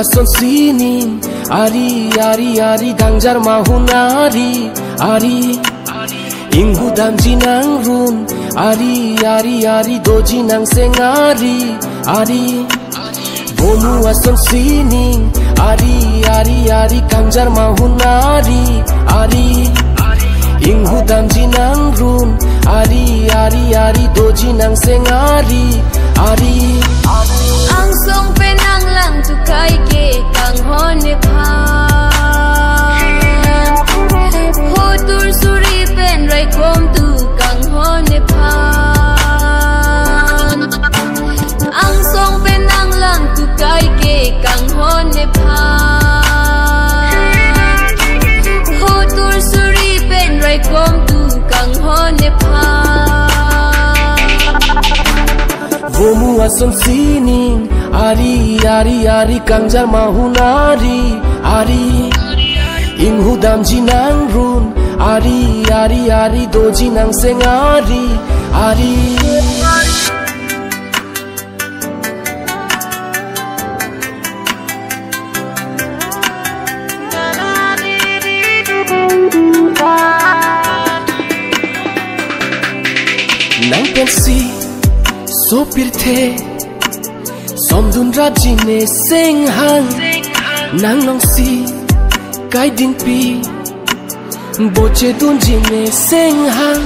ason sining ari ari ari gangjar mahunari ari inghu damji nang run ari ari ari doji nang sengari ari bomu ason sining ari ari ari gangjar mahunari ari inghu damji nang run ari ari ari doji nang sengari ari ang song penang lang tukay ke kang hone phan hotur suri pen rai kom tu kang hone phan ang song penang lang tukay ke kang hone phan hotur suri pen rai kom tu kang hone phan bomu ason sining ari ari ari gangjar mahunari ari inghu damji nang run ari ari ari doji nang sengari ari nang pensi sopir the somdun rajine senghang nang long si kai ding pi boche dun jine senghang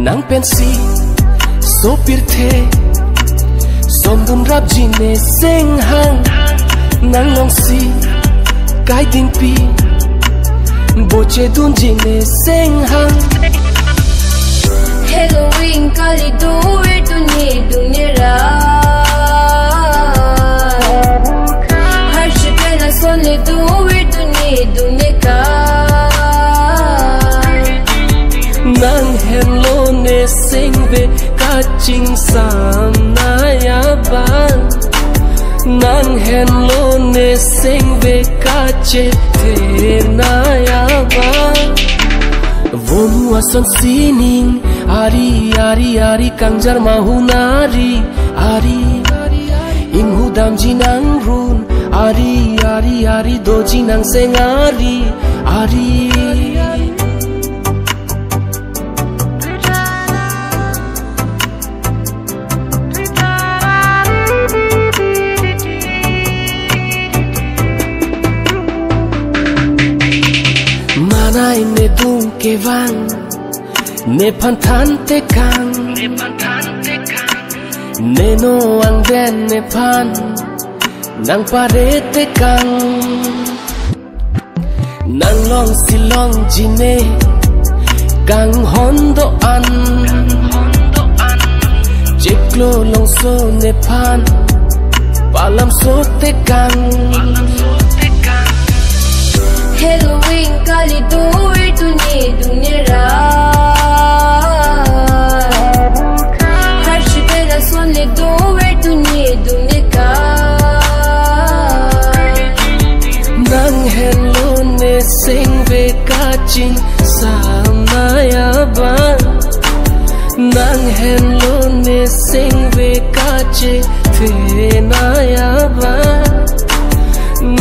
nang pensi sopir the somdun rajine senghang nang long si kai ding pi boche dun jine senghang Halloween kali duwe dunia ra har shpena sonle duwe dunia ka nang hello ne singve kaching sam na ya ba nang hello ne singve kache the na ya ba vomu ason sining ari ari ari gangjar mahunari ari inghu damji nang run ari ari ari doji nang sengari ari manai ne dung ke vang ne panthan te kang ne no ang den ne pan nang pare te kang nang long silong jine kang hondo an jeklo long so ne pan palam so te kang Halloween kali duwe dunia ra har shpena sonle duwe dunia ka nang hello ne singve kaching sam na ya ba nang hello ne singve kache the na ya ba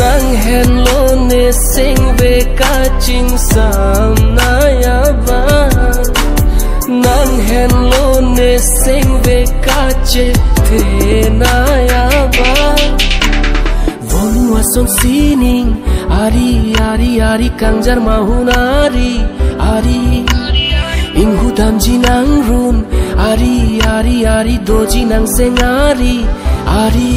nang hello ne singve kaching sam na ya ba nang hello ne singve kache the na ya ba vomu ason sining ari ari ari gangjar mahunari ari inghu damji nang run ari ari ari doji nang sengari ari